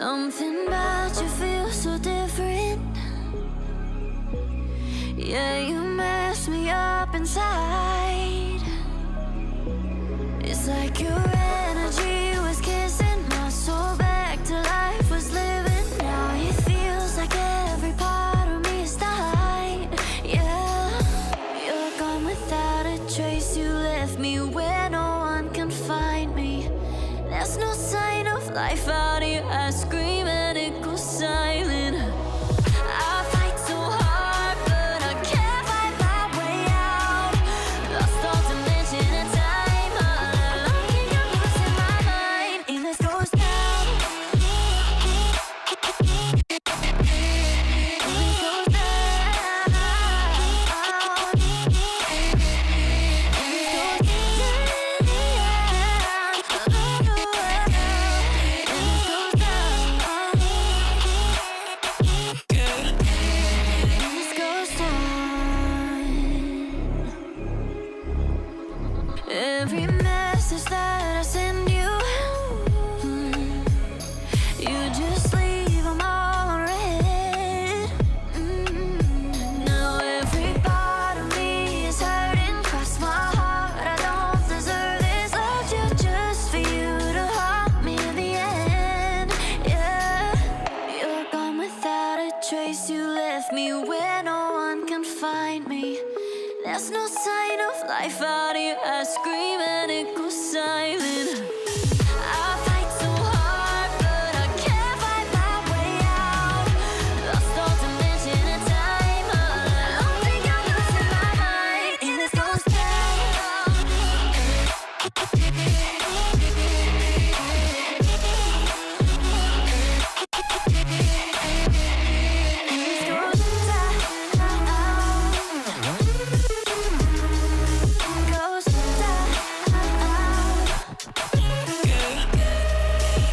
Something about you feels so different. Yeah, you mess me up inside. It's like your energy was kissing my soul back to life, was living. Now it feels like every part of me is died. Yeah, you're gone without a trace. You left me where no one can find me. There's no sign of life out here. I scream and it goes silent. I fight so hard, but I can't fight my way out. Lost all dimension and time. All alone, you're losing my mind. And this goes down. And this goes down. Every message that I send you, you just leave them all unread. Now every part of me is hurting. Cross my heart, I don't deserve this. Loved you just for you to haunt me in the end. Yeah, you're gone without a trace. You left me where no one can find me. There's no sign of life out here. I scream and it goes silent.